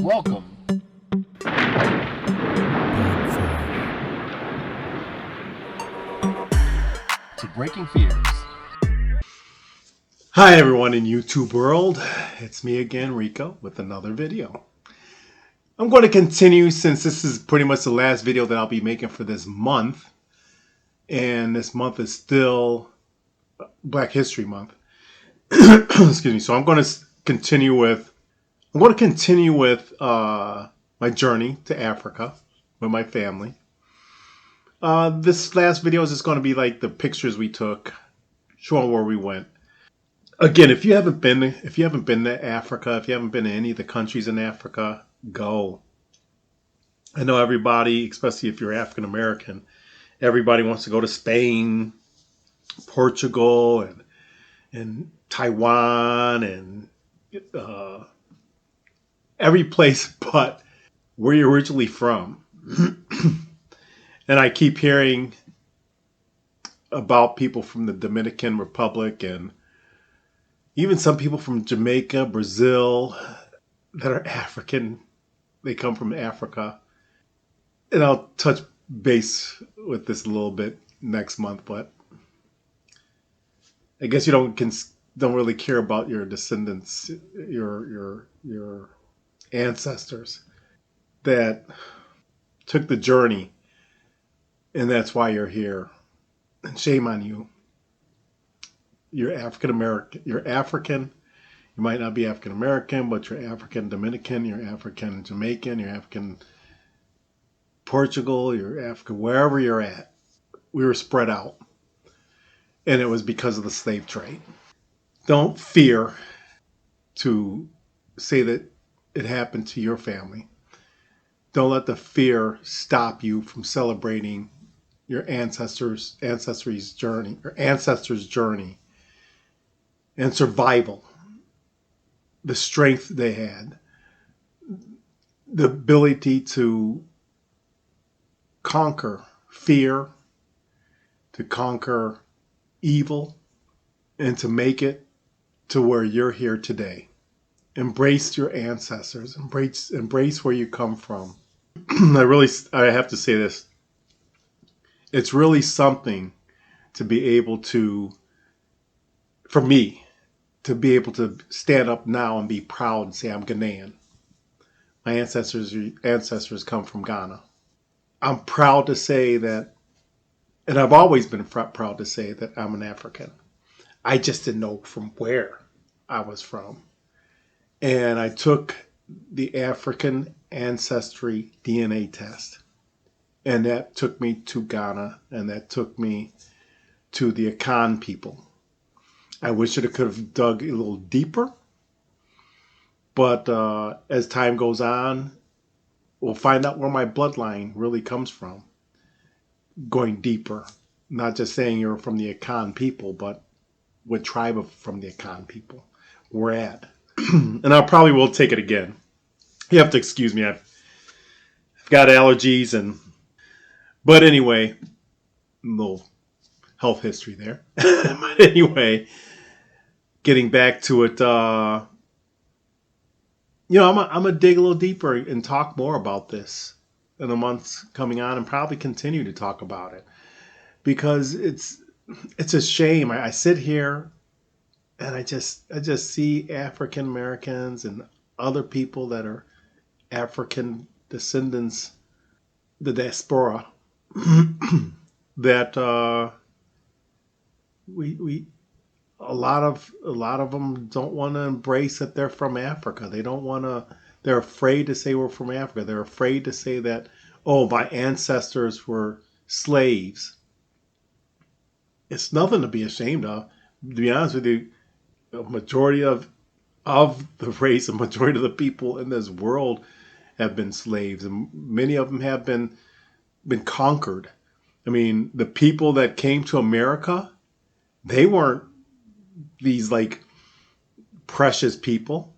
Welcome to Breaking Fears. Hi everyone in YouTube world, it's me again, Rico, with another video. I'm going to continue since this is pretty much the last video that I'll be making for this month. And this month is still Black History Month. Excuse me. So I'm going to continue with my journey to Africa with my family. This last video is just going to be like the pictures we took, showing where we went. Again, if you haven't been to Africa, if you haven't been to any of the countries in Africa, go. I know everybody, especially if you're African American, everybody wants to go to Spain, Portugal, and Taiwan, and every place but where you're originally from. And I keep hearing about people from the Dominican Republic and even some people from Jamaica, Brazil, that are African. They come from Africa. And I'll touch base with this a little bit next month, but I guess you don't really care about your descendants, your ancestors that took the journey, and that's why you're here. And shame on you. You're African American. You're African. You might not be African American, but you're African Dominican, you're African Jamaican, you're African Portugal, you're African, wherever you're at. We were spread out. And it was because of the slave trade. Don't fear to say that it happened to your family. Don't let the fear stop you from celebrating your ancestors' journey and survival. The strength they had, the ability to conquer fear, to conquer evil, and to make it to where you're here today. Embrace your ancestors. Embrace where you come from. I have to say this. It's really something to be able to, for me, to be able to stand up now and be proud and say, I'm Ghanaian. My ancestors come from Ghana. I'm proud to say that, and I've always been proud to say that I'm an African. I just didn't know from where I was from. And I took the African ancestry DNA test. And that took me to Ghana, and that took me to the Akan people. I wish I could have dug a little deeper. But as time goes on, we'll find out where my bloodline really comes from. Going deeper. Not just saying you're from the Akan people, but what tribe from the Akan people we're at. And I probably will take it again. You have to excuse me. I've got allergies but anyway, a little health history there. But anyway, getting back to it, I'm gonna dig a little deeper and talk more about this in the months coming on, and probably continue to talk about it because it's a shame. I sit here and I just see African Americans and other people that are African descendants, the diaspora, that we a lot of them don't want to embrace that they're from Africa. They don't want to. They're afraid to say we're from Africa. They're afraid to say that, oh, my ancestors were slaves. It's nothing to be ashamed of. To be honest with you, a majority of the race, a majority of the people in this world have been slaves, and many of them have been conquered. I mean, the people that came to America, they weren't these like precious people.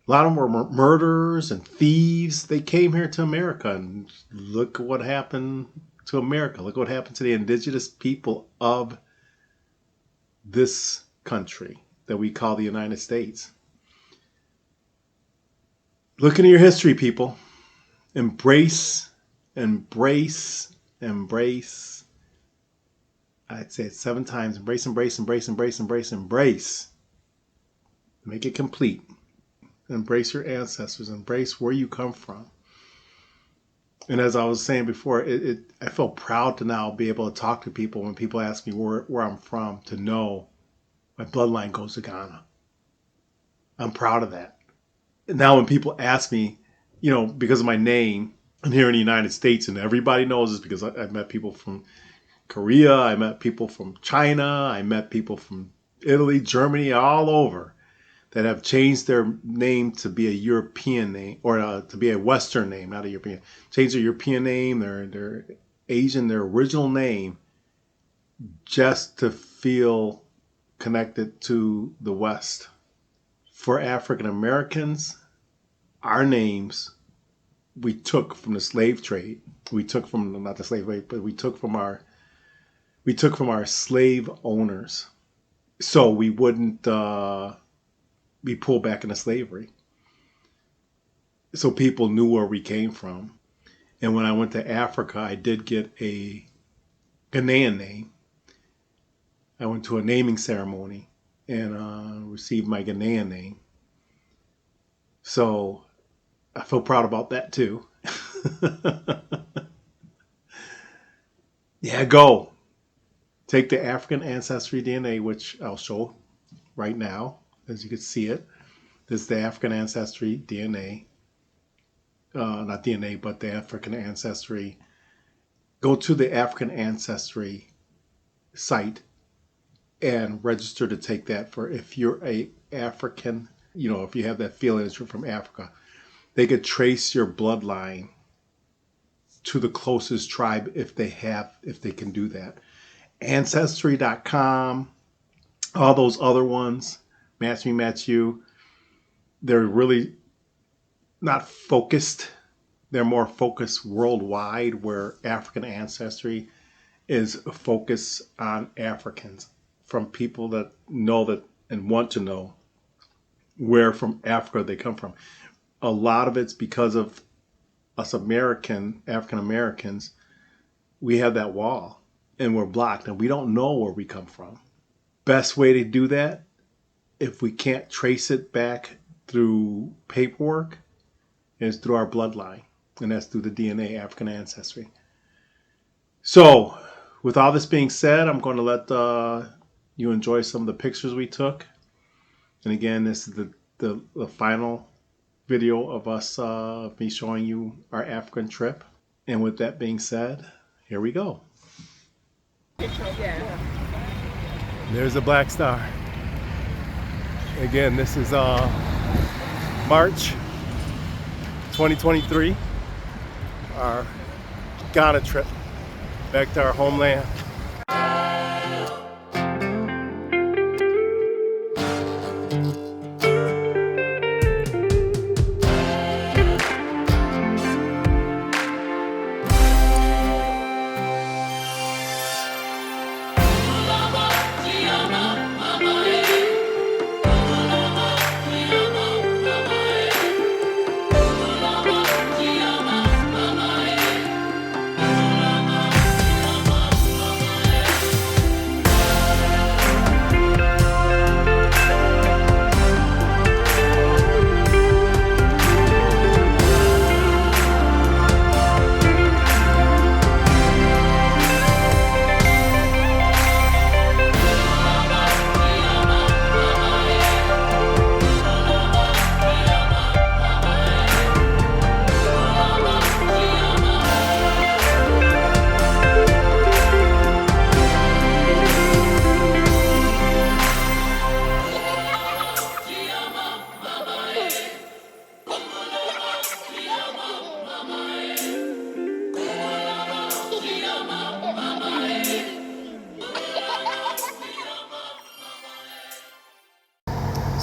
A lot of them were murderers and thieves. They came here to America, and look what happened to America. Look what happened to the indigenous people of this country that we call the United States. Look into your history, people. Embrace, embrace, embrace. I'd say it 7 times. Embrace, embrace, embrace, embrace, embrace, embrace. Make it complete. Embrace your ancestors. Embrace where you come from. And as I was saying before, I feel proud to now be able to talk to people when people ask me where I'm from, to know my bloodline goes to Ghana. I'm proud of that. And now when people ask me, because of my name, I'm here in the United States, and everybody knows this because I've met people from Korea, I met people from China, I met people from Italy, Germany, all over, that have changed their name to be a European name, or to be a Western name, not a European. Change their European name, their Asian, their original name, just to feel connected to the West. For African Americans, our names we took from the slave trade. We took from, not the slave trade, but we took from our slave owners, so we wouldn't be pulled back into slavery. So people knew where we came from. And when I went to Africa, I did get a Ghanaian name. I went to a naming ceremony and received my Ghanaian name. So I feel proud about that too. Yeah, go. Take the African Ancestry DNA, which I'll show right now, as you can see it. This is the African Ancestry DNA. Not DNA, but the African Ancestry. Go to the African Ancestry site and register to take that. For if you're a African, if you have that feeling that you're from Africa, they could trace your bloodline to the closest tribe if they can do that. Ancestry.com, all those other ones, Match Me, Match You, they're really not focused. They're more focused worldwide, where African Ancestry is focused on Africans, from people that know that and want to know where from Africa they come from. A lot of it's because of us African Americans. We have that wall and we're blocked and we don't know where we come from. Best way to do that, if we can't trace it back through paperwork, is through our bloodline. And that's through the DNA, African Ancestry. So, with all this being said, I'm going to let you enjoy some of the pictures we took. And again, this is the final video of us, me showing you our African trip. And with that being said, here we go. There's a black star. Again, this is March 2023, our Ghana trip back to our homeland.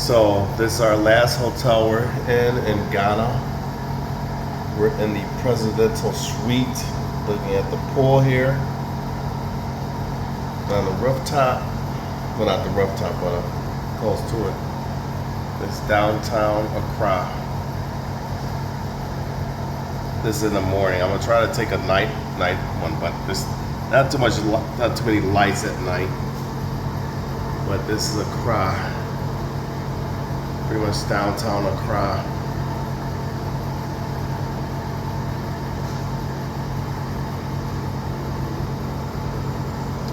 So this is our last hotel we're in Ghana. We're in the presidential suite, looking at the pool here. On the rooftop, well, not the rooftop, but close to it. It's downtown Accra. This is in the morning. I'm gonna try to take a night one, but there's not too many lights at night. But this is Accra, pretty much downtown Accra.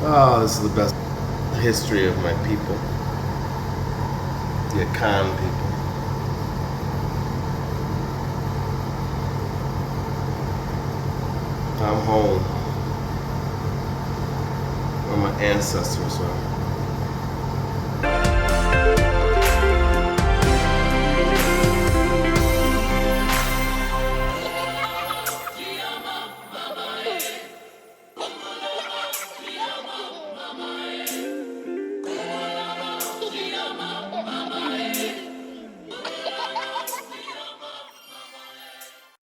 Oh, this is the best history of my people, the Akan people. I'm home where my ancestors were.